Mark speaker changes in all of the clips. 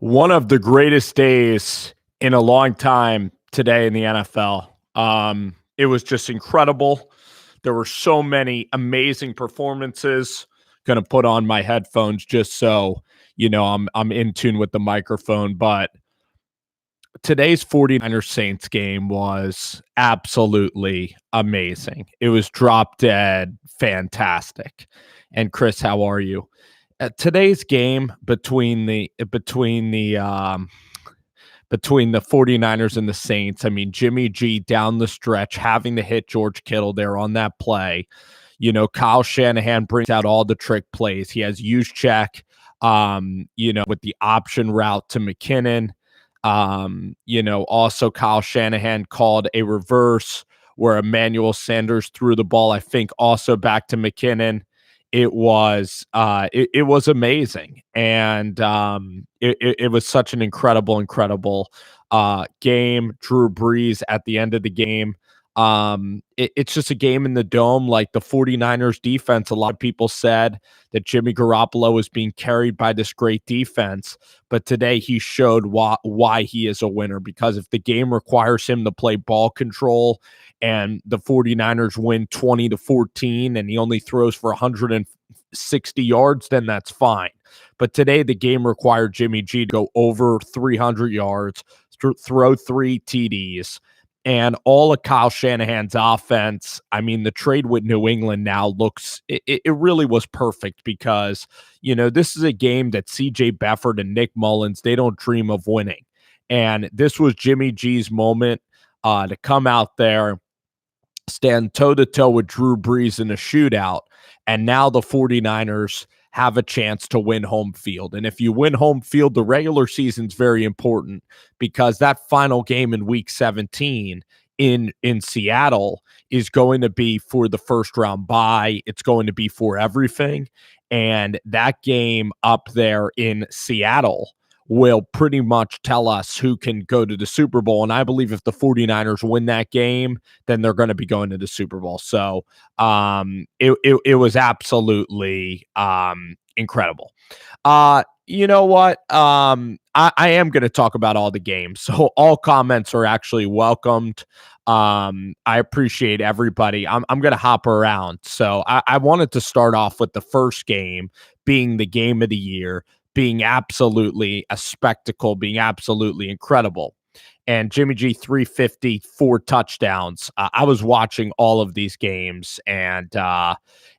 Speaker 1: One of the greatest days in a long time today in the NFL. It was just incredible. There were so many amazing performances. Gonna put on my headphones just so I'm in tune with the microphone. But today's 49ers Saints game was absolutely amazing. It was drop dead fantastic. And Chris, how are you? Today's game between the 49ers and the Saints, I mean, Jimmy G down the stretch having to hit George Kittle there on that play. Kyle Shanahan brings out all the trick plays. He has check, with the option route to McKinnon. Also Kyle Shanahan called a reverse where Emmanuel Sanders threw the ball, I think, also back to McKinnon. It was amazing, and it was such an incredible game. Drew Brees at the end of the game. It's just a game in the dome. Like the 49ers defense, a lot of people said that Jimmy Garoppolo was being carried by this great defense, but today he showed why he is a winner, because if the game requires him to play ball control and the 49ers win 20-14 and he only throws for 160 yards, then that's fine. But today the game required Jimmy G to go over 300 yards, throw 3 TDs. And all of Kyle Shanahan's offense, I mean, the trade with New England now looks, it really was perfect, because, this is a game that CJ Beathard and Nick Mullins, they don't dream of winning. And this was Jimmy G's moment to come out there, stand toe-to-toe with Drew Brees in a shootout. And now the 49ers have a chance to win home field. And if you win home field, the regular season's very important, because that final game in week 17 in Seattle is going to be for the first round bye. It's going to be for everything. And that game up there in Seattle will pretty much tell us who can go to the Super Bowl. And I believe if the 49ers win that game, then they're going to be going to the Super Bowl. So it was absolutely incredible. You know what? I am going to talk about all the games. So all comments are actually welcomed. I appreciate everybody. I'm going to hop around. So I wanted to start off with the first game being the game of the year, being absolutely a spectacle, being absolutely incredible. And Jimmy G, 350, 4 touchdowns. I was watching all of these games, and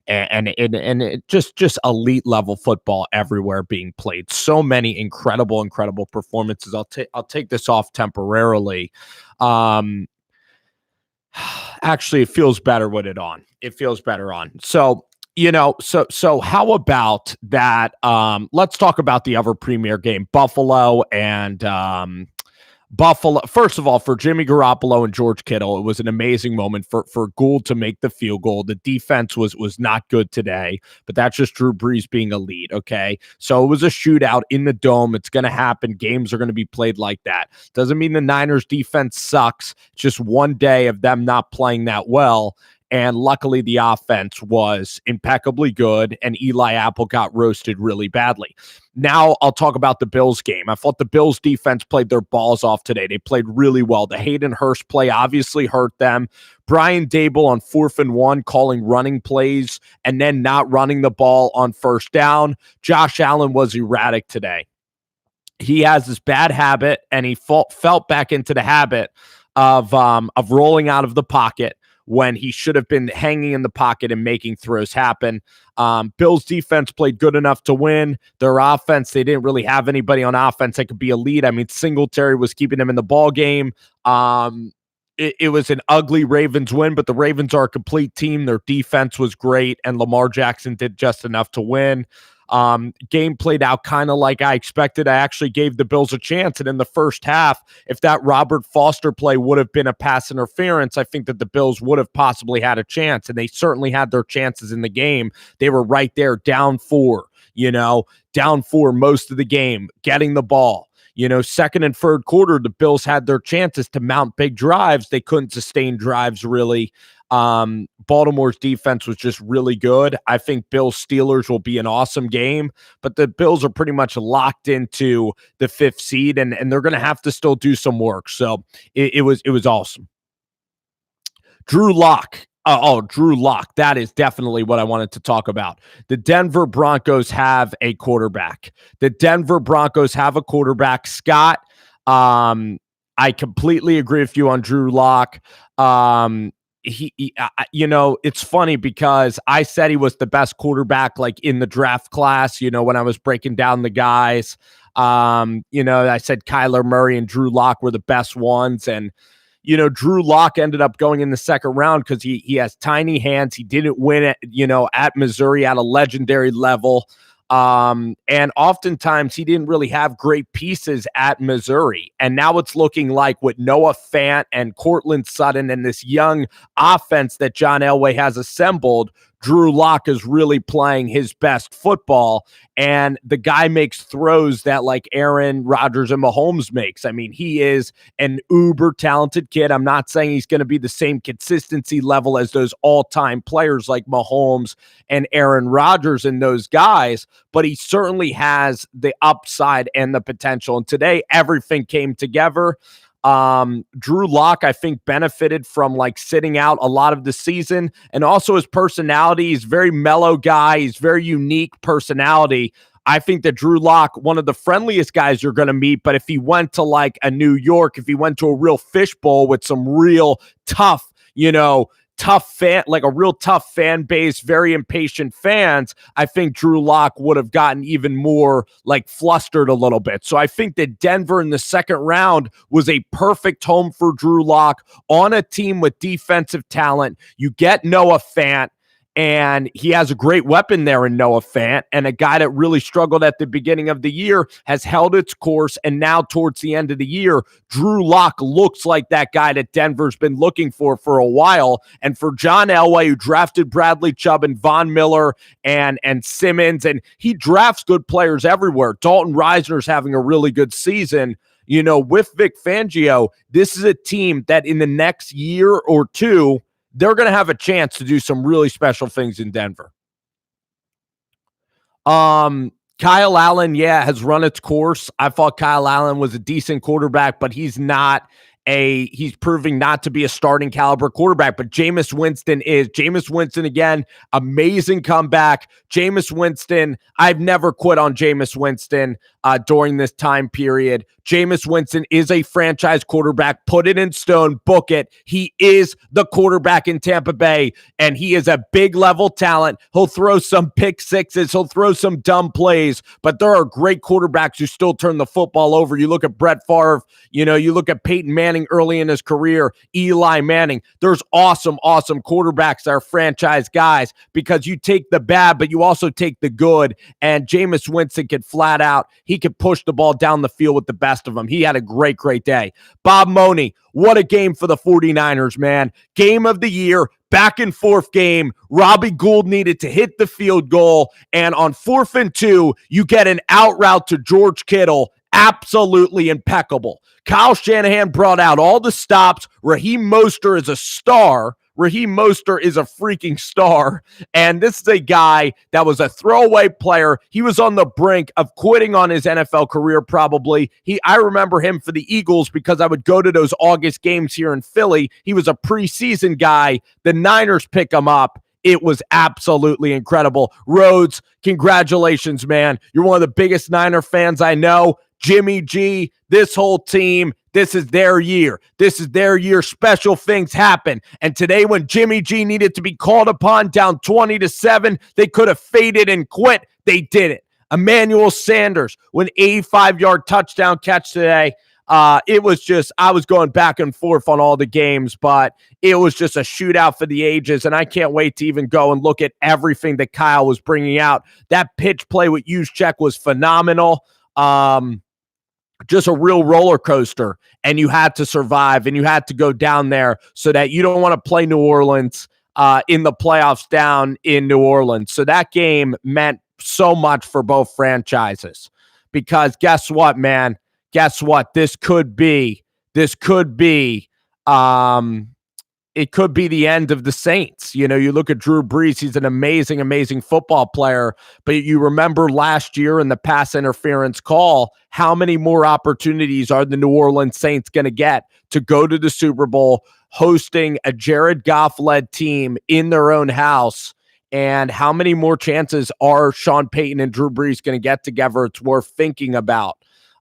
Speaker 1: it just elite level football everywhere being played. So many incredible performances. I'll take this off temporarily. Actually, it feels better with it on. It feels better on. So how about that? Let's talk about the other premier game, Buffalo and Buffalo. First of all, for Jimmy Garoppolo and George Kittle, it was an amazing moment for Gould to make the field goal. The defense was not good today, but that's just Drew Brees being elite. Okay, so it was a shootout in the dome. It's going to happen. Games are going to be played like that. Doesn't mean the Niners defense sucks. It's just one day of them not playing that well. And luckily, the offense was impeccably good, and Eli Apple got roasted really badly. Now I'll talk about the Bills game. I thought the Bills defense played their balls off today. They played really well. The Hayden Hurst play obviously hurt them. Brian Dable on 4th and 1 calling running plays and then not running the ball on first down. Josh Allen was erratic today. He has this bad habit, and he fell back into the habit of rolling out of the pocket when he should have been hanging in the pocket and making throws happen. Bills defense played good enough to win. Their offense, they didn't really have anybody on offense that could be a lead. I mean, Singletary was keeping them in the ball game. It was an ugly Ravens win, but the Ravens are a complete team. Their defense was great, and Lamar Jackson did just enough to win. Game played out kind of like I expected. I actually gave the Bills a chance. And in the first half, if that Robert Foster play would have been a pass interference, I think that the Bills would have possibly had a chance. And they certainly had their chances in the game. They were right there, down 4, down 4 most of the game, getting the ball. Second and third quarter, the Bills had their chances to mount big drives. They couldn't sustain drives really. Baltimore's defense was just really good. I think Bills Steelers will be an awesome game, but the Bills are pretty much locked into the 5th seed, and they're going to have to still do some work. So it was awesome. Drew Lock. Drew Lock. That is definitely what I wanted to talk about. The Denver Broncos have a quarterback. Scott, I completely agree with you on Drew Lock. It's funny because I said he was the best quarterback like in the draft class, when I was breaking down the guys. I said Kyler Murray and Drew Lock were the best ones, and Drew Lock ended up going in the second round because he has tiny hands. He didn't win it, at Missouri at a legendary level. And oftentimes he didn't really have great pieces at Missouri. And now it's looking like with Noah Fant and Cortland Sutton and this young offense that John Elway has assembled, Drew Lock is really playing his best football, and the guy makes throws that like Aaron Rodgers and Mahomes makes. I mean, he is an uber talented kid. I'm not saying he's going to be the same consistency level as those all-time players like Mahomes and Aaron Rodgers and those guys, but he certainly has the upside and the potential. And today, everything came together. Drew Lock, I think, benefited from like sitting out a lot of the season, and also his personality. He's a very mellow guy. He's very unique personality. I think that Drew Lock, one of the friendliest guys you're going to meet, but if he went to like a New York, if he went to a real fishbowl with some real tough, tough fan, like a real tough fan base, very impatient fans, I think Drew Lock would have gotten even more like flustered a little bit. So I think that Denver in the second round was a perfect home for Drew Lock on a team with defensive talent. You get Noah Fant, and he has a great weapon there in Noah Fant, and a guy that really struggled at the beginning of the year has held its course, and now towards the end of the year, Drew Lock looks like that guy that Denver's been looking for a while. And for John Elway, who drafted Bradley Chubb and Von Miller and Simmons, and he drafts good players everywhere. Dalton Reisner's having a really good season. With Vic Fangio, this is a team that in the next year or two, they're going to have a chance to do some really special things in Denver. Kyle Allen, has run its course. I thought Kyle Allen was a decent quarterback, but he's proving not to be a starting caliber quarterback. But Jameis Winston again, amazing comeback. Jameis Winston, I've never quit on Jameis Winston during this time period. Jameis Winston is a franchise quarterback. Put it in stone, book it. He is the quarterback in Tampa Bay, and he is a big level talent. He'll throw some pick sixes. He'll throw some dumb plays, but there are great quarterbacks who still turn the football over. You look at Brett Favre, you look at Peyton Manning early in his career, Eli Manning. There's awesome quarterbacks that are franchise guys because you take the bad, but you also take the good, and Jameis Winston could flat out, he could push the ball down the field with the best of them. He had a great day. Bob Money, what a game for the 49ers, man. Game of the year, back and forth game. Robbie Gould needed to hit the field goal, and on 4th and 2, you get an out route to George Kittle. Absolutely impeccable. Kyle Shanahan brought out all the stops. Raheem Mostert is a star. Raheem Mostert is a freaking star, and this is a guy that was a throwaway player. He was on the brink of quitting on his NFL career probably. I remember him for the Eagles because I would go to those August games here in Philly. He was a preseason guy. The Niners pick him up. It was absolutely incredible. Rhodes, congratulations, man. You're one of the biggest Niner fans I know. Jimmy G, this whole team, this is their year. Special things happen. And today when Jimmy G needed to be called upon down 20-7, they could have faded and quit. They didn't. Emmanuel Sanders with an 85-yard touchdown catch today. It was just, I was going back and forth on all the games, but it was just a shootout for the ages, and I can't wait to even go and look at everything that Kyle was bringing out. That pitch play with Juszczyk was phenomenal. Just a real roller coaster, and you had to survive, and you had to go down there so that you don't want to play New Orleans in the playoffs down in New Orleans. So that game meant so much for both franchises because guess what, man? Guess what? This could be it could be the end of the Saints. You know, you look at Drew Brees, he's an amazing, amazing football player, but you remember last year in the pass interference call, how many more opportunities are the New Orleans Saints going to get to go to the Super Bowl hosting a Jared Goff-led team in their own house? And how many more chances are Sean Payton and Drew Brees going to get together? It's worth thinking about.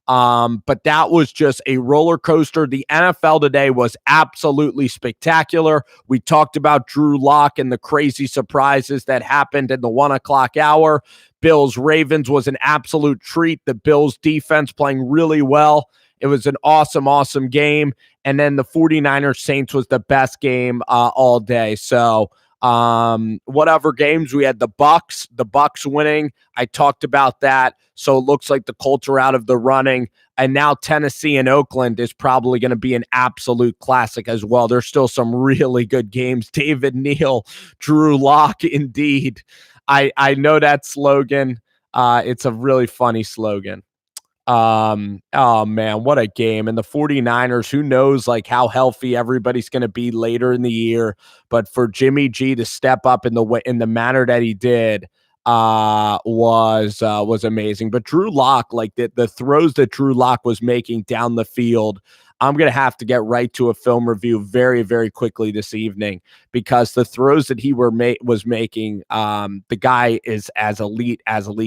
Speaker 1: But that was just a roller coaster. The NFL today was absolutely spectacular. We talked about Drew Lock and the crazy surprises that happened in the 1 o'clock hour. Bills Ravens was an absolute treat. The Bills defense playing really well. It was an awesome, awesome game. And then the 49ers Saints was the best game all day. So whatever games we had, the Bucks winning. I talked about that. So it looks like the Colts are out of the running. And now Tennessee and Oakland is probably going to be an absolute classic as well. There's still some really good games. David Neal, Drew Lock, indeed. I know that slogan. It's a really funny slogan. Oh man, what a game. And the 49ers, who knows like how healthy everybody's going to be later in the year, but for Jimmy G to step up in the manner that he did was amazing. But Drew Lock, like the throws that Drew Lock was making down the field, I'm going to have to get right to a film review very, very quickly this evening, because the throws that he was making, the guy is as elite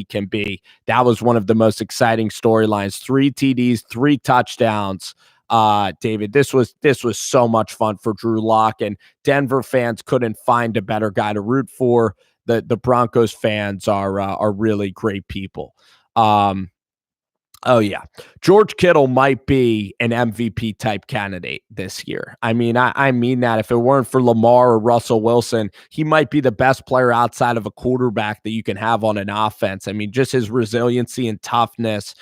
Speaker 1: can be. That was one of the most exciting storylines. 3 TDs, 3 touchdowns. David, this was so much fun for Drew Lock, and Denver fans couldn't find a better guy to root for. The Broncos fans are really great people. Oh, yeah. George Kittle might be an MVP type candidate this year. I mean, I mean that. If it weren't for Lamar or Russell Wilson, he might be the best player outside of a quarterback that you can have on an offense. I mean, just his resiliency and toughness.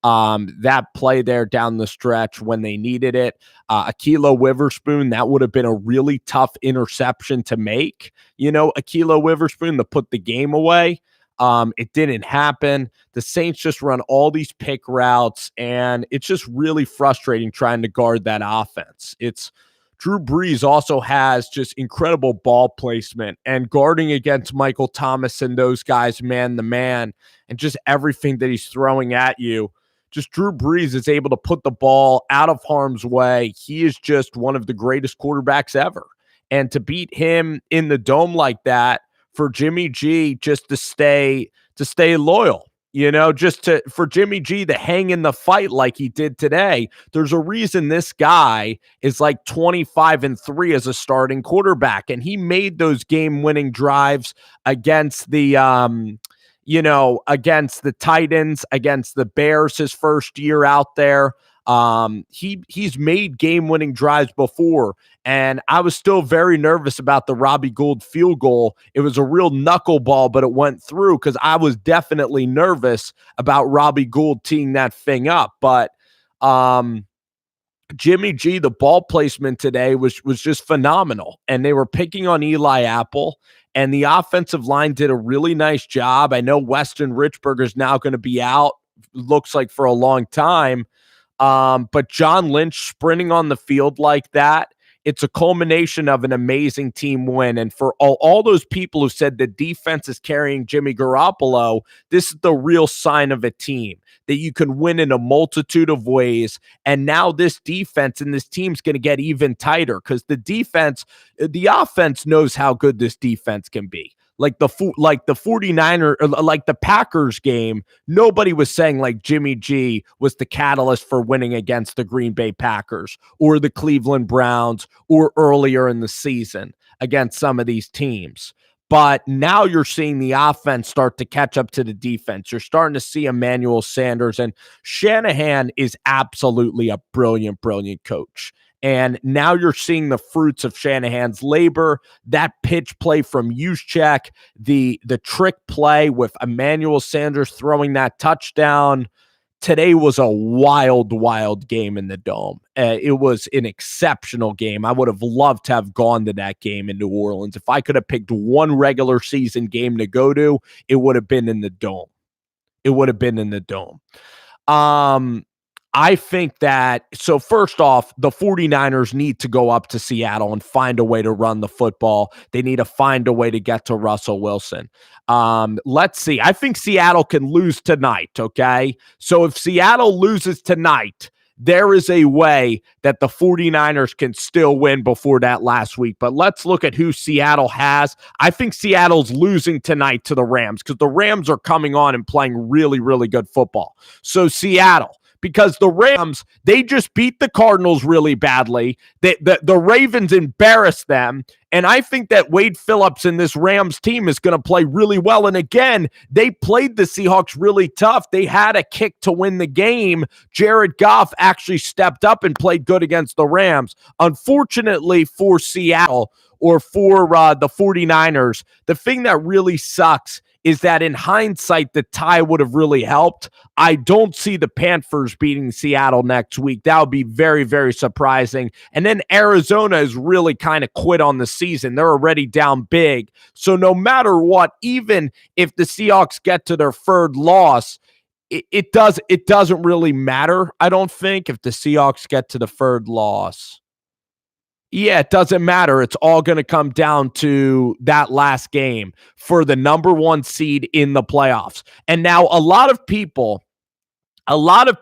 Speaker 1: That play there down the stretch when they needed it. Akilo Witherspoon, that would have been a really tough interception to make. You know, Akilo Witherspoon to put the game away. It didn't happen. The Saints just run all these pick routes, and it's just really frustrating trying to guard that offense. Drew Brees also has just incredible ball placement, and guarding against Michael Thomas and those guys man to man, and just everything that he's throwing at you. Just Drew Brees is able to put the ball out of harm's way. He is just one of the greatest quarterbacks ever. And to beat him in the dome like that, for Jimmy G just to stay loyal, you know, for Jimmy G to hang in the fight like he did today. There's a reason this guy is like 25-3 as a starting quarterback, and he made those game-winning drives against the against the Titans, against the Bears his first year out there. He's made game-winning drives before, and I was still very nervous about the Robbie Gould field goal. It was a real knuckleball, but it went through, because I was definitely nervous about Robbie Gould teeing that thing up. But Jimmy G, the ball placement today was just phenomenal, and they were picking on Eli Apple, and the offensive line did a really nice job. I know Weston Richburg is now going to be out, looks like for a long time. But John Lynch sprinting on the field like that, it's a culmination of an amazing team win. And for all those people who said the defense is carrying Jimmy Garoppolo, this is the real sign of a team, that you can win in a multitude of ways. And now this defense and this team's going to get even tighter, because the offense knows how good this defense can be. Like the 49er, like the Packers game, nobody was saying like Jimmy G was the catalyst for winning against the Green Bay Packers or the Cleveland Browns or earlier in the season against some of these teams. But now you're seeing the offense start to catch up to the defense. You're starting to see Emmanuel Sanders, and Shanahan is absolutely a brilliant, brilliant coach. And now you're seeing the fruits of Shanahan's labor. That pitch play from Juszczyk, the trick play with Emmanuel Sanders throwing that touchdown. Today was a wild, wild game in the Dome. It was an exceptional game. I would have loved to have gone to that game in New Orleans. If I could have picked one regular season game to go to, it would have been in the Dome. It would have been in the Dome. I think that, so first off, the 49ers need to go up to Seattle and find a way to run the football. They need to find a way to get to Russell Wilson. Let's see. I think Seattle can lose tonight, okay? So if Seattle loses tonight, there is a way that the 49ers can still win before that last week. But let's look at who Seattle has. I think Seattle's losing tonight to the Rams because the Rams are coming on and playing really, really good football. So Seattle, because the Rams, they just beat the Cardinals really badly. The Ravens embarrassed them. And I think that Wade Phillips and this Rams team is going to play really well. And again, they played the Seahawks really tough. They had a kick to win the game. Jared Goff actually stepped up and played good against the Rams. Unfortunately for Seattle, or for the 49ers, the thing that really sucks is that in hindsight, the tie would have really helped. I don't see the Panthers beating Seattle next week. That would be very, very surprising. And then Arizona is really kind of quit on the season. They're already down big. So no matter what, even if the Seahawks get to their third loss, it doesn't really matter, I don't think, if the Seahawks get to the third loss. Yeah, it doesn't matter. It's all going to come down to that last game for the number one seed in the playoffs. And now a lot of people, that's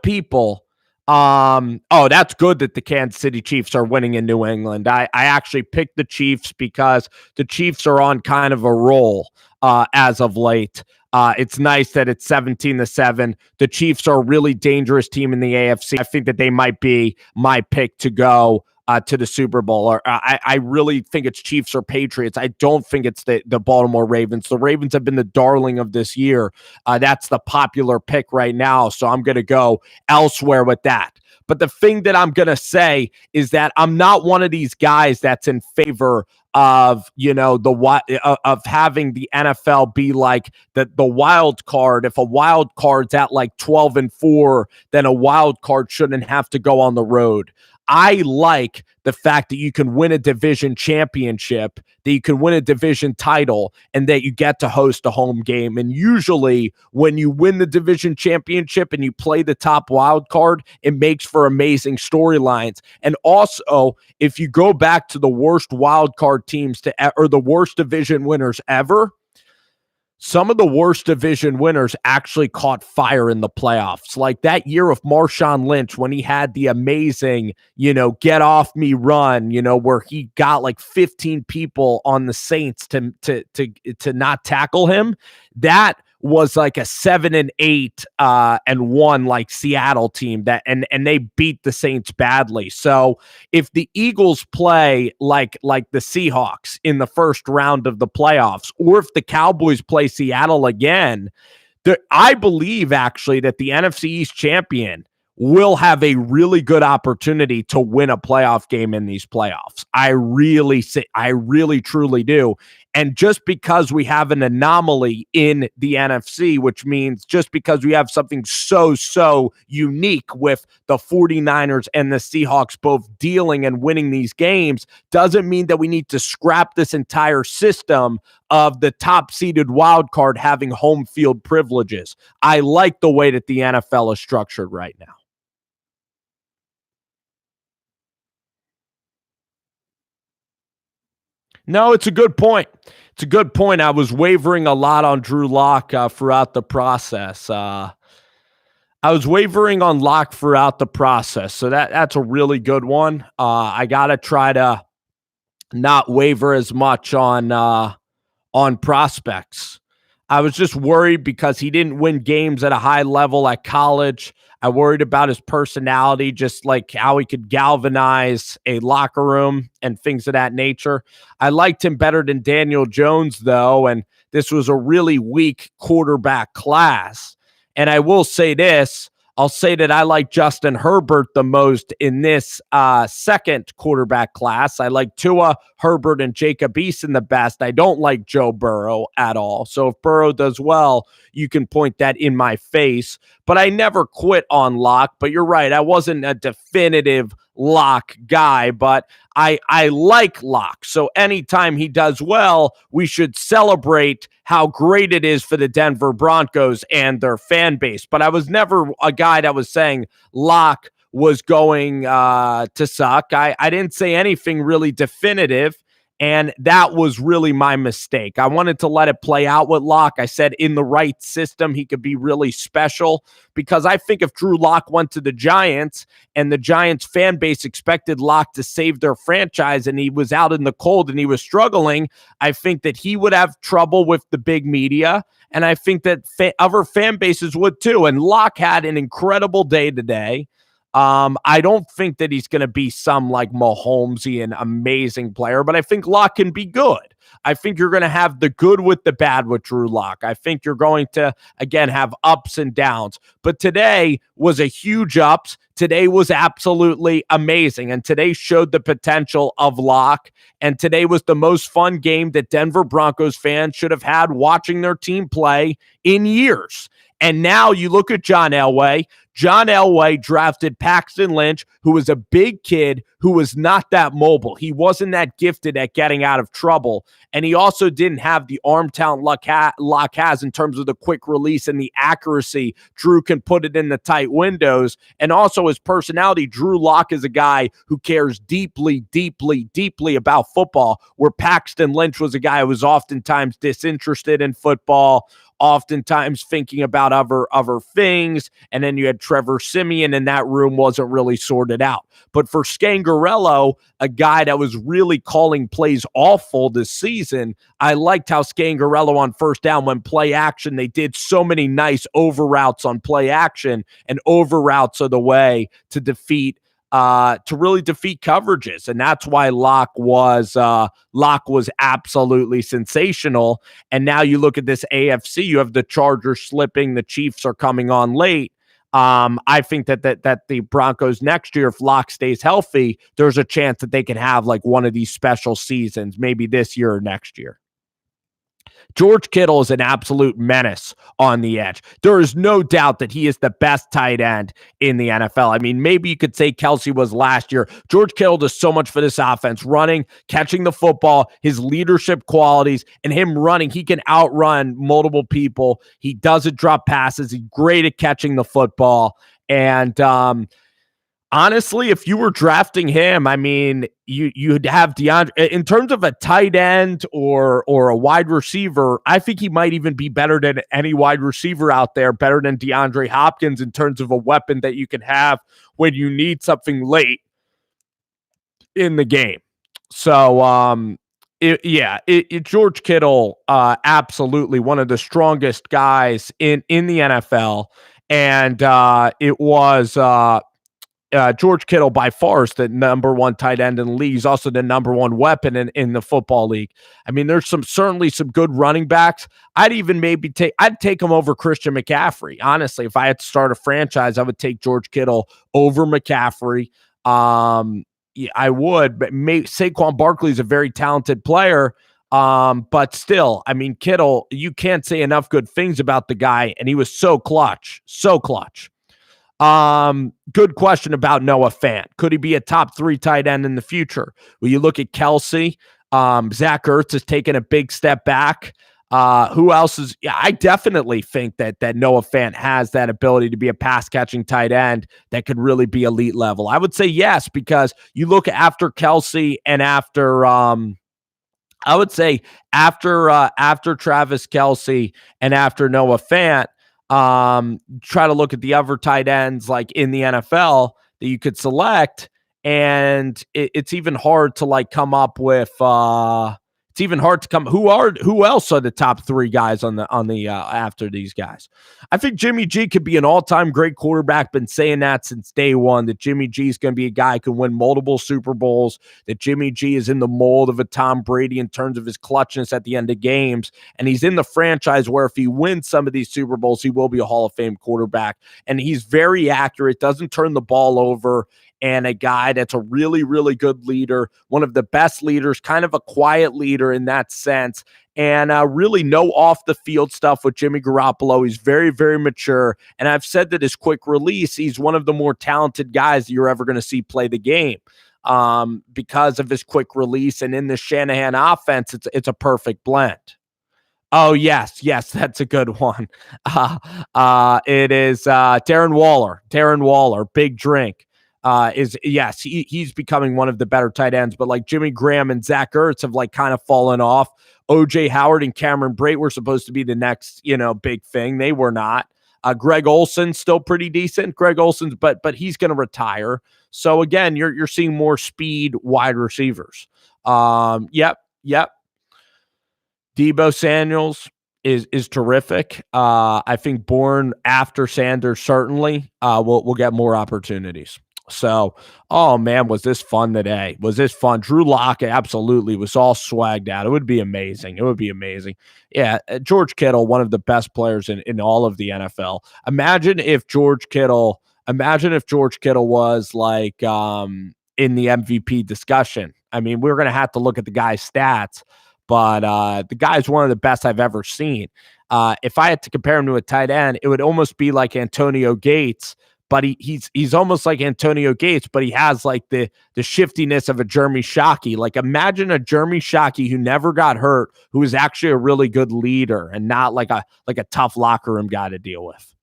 Speaker 1: good that the Kansas City Chiefs are winning in New England. I actually picked the Chiefs because the Chiefs are on kind of a roll as of late. It's nice that it's 17-7. The Chiefs are a really dangerous team in the AFC. I think that they might be my pick to go to the Super Bowl. Or I really think it's Chiefs or Patriots. I don't think it's the Baltimore Ravens. The Ravens have been the darling of this year. That's the popular pick right now, so I'm going to go elsewhere with that. But the thing that I'm going to say is that I'm not one of these guys that's in favor of, of having the NFL be like the wild card. If a wild card's at like 12-4, then a wild card shouldn't have to go on the road. I like the fact that you can win a division championship, that you can win a division title, and that you get to host a home game. And usually when you win the division championship and you play the top wild card, it makes for amazing storylines. And also, if you go back to the worst wild card teams or the worst division winners ever, some of the worst division winners actually caught fire in the playoffs. Like that year of Marshawn Lynch when he had the amazing, get off me run, where he got like 15 people on the Saints to not tackle him. That was like a 7-8 and 1 like Seattle team that and they beat the Saints badly. So if the Eagles play like the Seahawks in the first round of the playoffs, or if the Cowboys play Seattle again, I believe actually that the NFC East champion will have a really good opportunity to win a playoff game in these playoffs. I really truly do. And just because we have an anomaly in the NFC, which means just because we have something so unique with the 49ers and the Seahawks both dealing and winning these games, doesn't mean that we need to scrap this entire system of the top-seeded wild card having home field privileges. I like the way that the NFL is structured right now. No, it's a good point. It's a good point. I was wavering a lot on Drew Lock throughout the process. I was wavering on Lock throughout the process, so that's a really good one. I got to try to not waver as much on prospects. I was just worried because he didn't win games at a high level at college. I worried about his personality, just like how he could galvanize a locker room and things of that nature. I liked him better than Daniel Jones, though, and this was a really weak quarterback class. And I will say this. I'll say that I like Justin Herbert the most in this second quarterback class. I like Tua, Herbert, and Jacob Eason the best. I don't like Joe Burrow at all. So if Burrow does well, you can point that in my face. But I never quit on Lock. But you're right. I wasn't a definitive lock guy, but I like Lock. So anytime he does well, we should celebrate how great it is for the Denver Broncos and their fan base. But I was never a guy that was saying Lock was going to suck. I didn't say anything really definitive. And that was really my mistake. I wanted to let it play out with Lock. I said in the right system, he could be really special, because I think if Drew Lock went to the Giants and the Giants fan base expected Lock to save their franchise and he was out in the cold and he was struggling, I think that he would have trouble with the big media. And I think that other fan bases would too. And Lock had an incredible day today. I don't think that he's going to be some like Mahomesian amazing player, but I think Lock can be good. I think you're going to have the good with the bad with Drew Lock. I think you're going to, again, have ups and downs. But today was a huge ups. Today was absolutely amazing. And today showed the potential of Lock. And today was the most fun game that Denver Broncos fans should have had watching their team play in years. And now you look at John Elway. John Elway drafted Paxton Lynch, who was a big kid who was not that mobile. He wasn't that gifted at getting out of trouble. And he also didn't have the arm talent Lock has in terms of the quick release and the accuracy. Drew can put it in the tight windows. And also his personality. Drew Lock is a guy who cares deeply, deeply, deeply about football, where Paxton Lynch was a guy who was oftentimes disinterested in football, oftentimes thinking about other things. And then you had Trevor Siemian, and that room wasn't really sorted out. But for Scangarello, a guy that was really calling plays awful this season, I liked how Scangarello on first down, when play action, they did so many nice over routes on play action, and over routes are the way to really defeat coverages. And that's why Lock was absolutely sensational. And now you look at this AFC, you have the Chargers slipping, the Chiefs are coming on late. I think that the Broncos next year, if Lock stays healthy, there's a chance that they can have like one of these special seasons, maybe this year or next year. George Kittle is an absolute menace on the edge. There is no doubt that he is the best tight end in the NFL. I mean, maybe you could say Kelsey was last year. George Kittle does so much for this offense, running, catching the football, his leadership qualities, and him running. He can outrun multiple people. He doesn't drop passes. He's great at catching the football. And honestly, if you were drafting him, I mean, you'd have DeAndre in terms of a tight end or a wide receiver. I think he might even be better than any wide receiver out there, better than DeAndre Hopkins in terms of a weapon that you can have when you need something late in the game. So, George Kittle, absolutely one of the strongest guys in the NFL, and it was. George Kittle by far is the number one tight end in the league. He's also the number one weapon in the football league. I mean, there's certainly some good running backs. I'd even I'd take him over Christian McCaffrey. Honestly, if I had to start a franchise, I would take George Kittle over McCaffrey. Yeah, I would, but Saquon Barkley is a very talented player. But still, I mean, Kittle, you can't say enough good things about the guy, and he was so clutch. Good question about Noah Fant. Could he be a top 3 tight end in the future? Well, you look at Kelsey. Zach Ertz has taken a big step back. Who else is? Yeah, I definitely think that Noah Fant has that ability to be a pass catching tight end that could really be elite level. I would say yes, because you look after Kelsey and after I would say after Travis Kelsey and after Noah Fant. Try to look at the other tight ends like in the NFL that you could select, and it's even hard to like come up with it's even hard to come who else are the top 3 guys on the after these guys. I think Jimmy G could be an all-time great quarterback. Been saying that since day one, that Jimmy G is going to be a guy who can win multiple Super Bowls, that Jimmy G is in the mold of a Tom Brady in terms of his clutchness at the end of games, and he's in the franchise where if he wins some of these Super Bowls, he will be a Hall of Fame quarterback. And he's very accurate, doesn't turn the ball over, and a guy that's a really, really good leader, one of the best leaders, kind of a quiet leader in that sense. and really no off the field stuff with Jimmy Garoppolo. He's very, very mature. And I've said that his quick release, he's one of the more talented guys you're ever going to see play the game because of his quick release. And in the Shanahan offense, it's a perfect blend. Oh, yes, that's a good one. It is Darren Waller. Darren Waller, big drink. He's becoming one of the better tight ends, but like Jimmy Graham and Zach Ertz have like kind of fallen off. OJ Howard and Cameron Brate were supposed to be the next, big thing. They were not. Greg Olson's still pretty decent. Greg Olson's, but he's going to retire. So again, you're seeing more speed wide receivers. Yep. Deebo Samuels is terrific. I think Bourne after Sanders certainly will get more opportunities. So, oh man, was this fun today? Was this fun? Drew Lock absolutely was all swagged out. It would be amazing. Yeah, George Kittle, one of the best players in all of the NFL. Imagine if George Kittle was like in the MVP discussion. I mean, we're going to have to look at the guy's stats, but the guy's one of the best I've ever seen. If I had to compare him to a tight end, it would almost be like Antonio Gates, but he's almost like Antonio Gates, but he has like the shiftiness of a Jeremy Shockey. Like imagine a Jeremy Shockey who never got hurt, who is actually a really good leader and not like a tough locker room guy to deal with.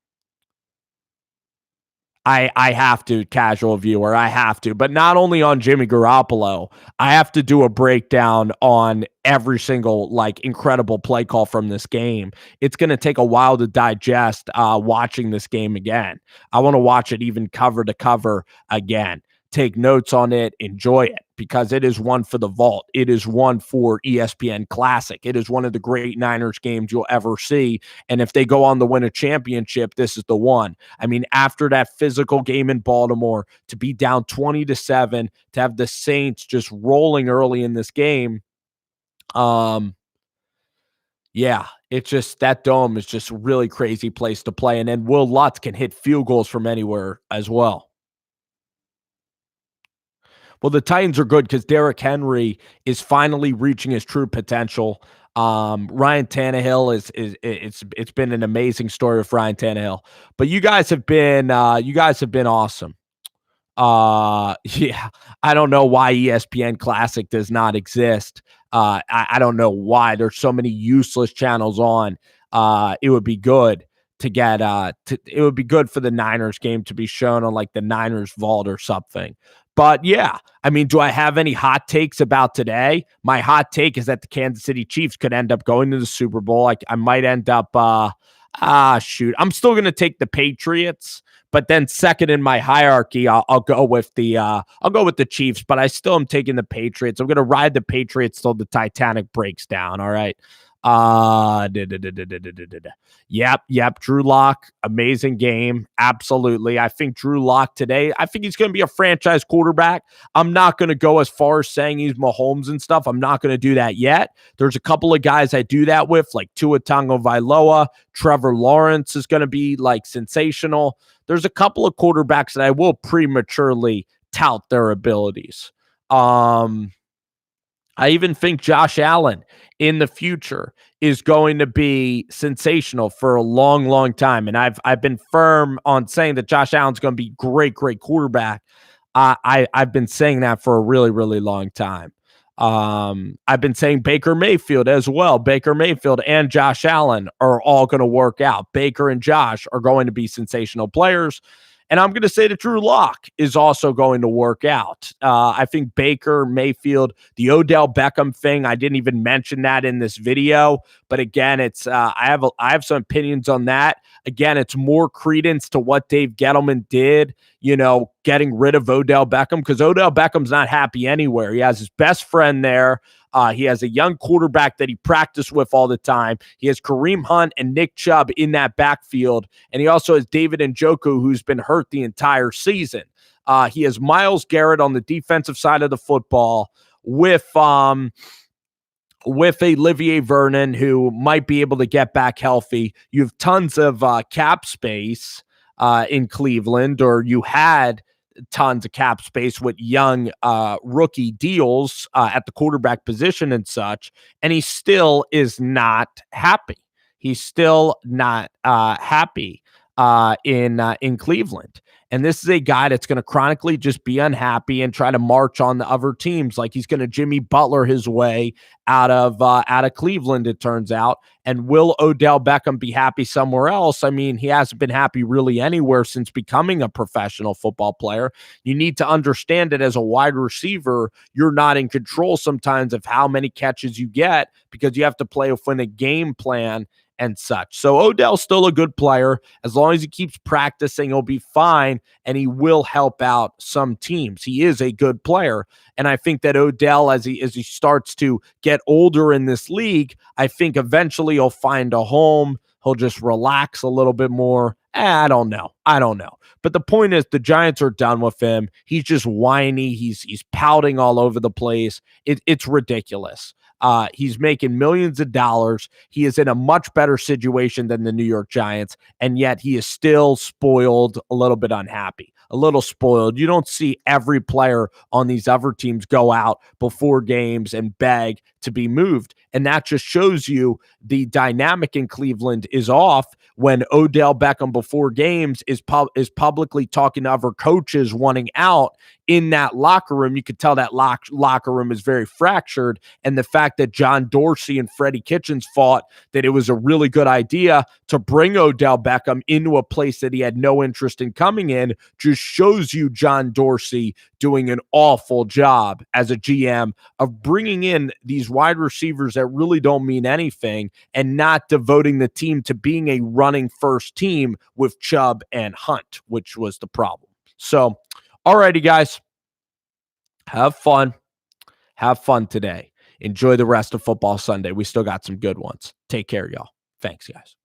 Speaker 1: I have to, casual viewer, I have to, but not only on Jimmy Garoppolo, I have to do a breakdown on every single like incredible play call from this game. It's going to take a while to digest watching this game again. I want to watch it even cover to cover again. Take notes on it, enjoy it, because it is one for the vault. It is one for ESPN Classic. It is one of the great Niners games you'll ever see. And if they go on to win a championship, this is the one. I mean, after that physical game in Baltimore, to be down 20-7, to have the Saints just rolling early in this game, yeah, it's just that dome is just a really crazy place to play. And then Will Lutz can hit field goals from anywhere as well. Well, the Titans are good because Derrick Henry is finally reaching his true potential. Ryan Tannehill it's been an amazing story with Ryan Tannehill. But you guys have been awesome. Yeah, I don't know why ESPN Classic does not exist. I don't know why there's so many useless channels on. It would be good to get it would be good for the Niners game to be shown on like the Niners Vault or something. But yeah, I mean, do I have any hot takes about today? My hot take is that the Kansas City Chiefs could end up going to the Super Bowl. I might end up I'm still going to take the Patriots, but then second in my hierarchy, I'll go with the Chiefs, but I still am taking the Patriots. I'm going to ride the Patriots till the Titanic breaks down, all right? Yep. Drew Lock, amazing game. Absolutely. I think Drew Lock today, I think he's going to be a franchise quarterback. I'm not going to go as far as saying he's Mahomes and stuff. I'm not going to do that yet. There's a couple of guys I do that with, like Tua Tagovailoa. Trevor Lawrence is going to be like sensational. There's a couple of quarterbacks that I will prematurely tout their abilities. I even think Josh Allen in the future is going to be sensational for a long, long time. And I've been firm on saying that Josh Allen's going to be great quarterback. I've been saying that for a really, really long time. I've been saying Baker Mayfield as well. Baker Mayfield and Josh Allen are all going to work out. Baker and Josh are going to be sensational players. And I'm going to say that Drew Lock is also going to work out. I think Baker, Mayfield, the Odell Beckham thing, I didn't even mention that in this video. But again, it's I have some opinions on that. Again, it's more credence to what Dave Gettleman did, getting rid of Odell Beckham, because Odell Beckham's not happy anywhere. He has his best friend there. He has a young quarterback that he practiced with all the time. He has Kareem Hunt and Nick Chubb in that backfield. And he also has David Njoku, who's been hurt the entire season. He has Myles Garrett on the defensive side of the football with Olivier Vernon, who might be able to get back healthy. You have tons of cap space in Cleveland, or you had tons of cap space with young rookie deals at the quarterback position and such, and he still is not happy. He's still not happy in Cleveland. And this is a guy that's going to chronically just be unhappy and try to march on the other teams, like he's going to Jimmy Butler his way out of Cleveland, it turns out. And will Odell Beckham be happy somewhere else? I mean, he hasn't been happy really anywhere since becoming a professional football player. You need to understand that as a wide receiver, you're not in control sometimes of how many catches you get because you have to play within a game plan and such. So Odell's still a good player. As long as he keeps practicing, he'll be fine, and he will help out some teams. He is a good player. And I think that Odell, as he starts to get older in this league, I think eventually he'll find a home. He'll just relax a little bit more. I don't know. But the point is, the Giants are done with him. He's just whiny. He's pouting all over the place. It's ridiculous. He's making millions of dollars. He is in a much better situation than the New York Giants, and yet he is still spoiled, a little bit unhappy, a little spoiled. You don't see every player on these other teams go out before games and beg to be moved. And that just shows you the dynamic in Cleveland is off when Odell Beckham before games is publicly talking to other coaches wanting out in that locker room. You could tell that locker room is very fractured. And the fact that John Dorsey and Freddie Kitchens thought that it was a really good idea to bring Odell Beckham into a place that he had no interest in coming in just shows you John Dorsey doing an awful job as a GM of bringing in these wide receivers that really don't mean anything and not devoting the team to being a running first team with Chubb and Hunt, which was the problem. So, alrighty, guys, have fun. Have fun today. Enjoy the rest of Football Sunday. We still got some good ones. Take care, y'all. Thanks, guys.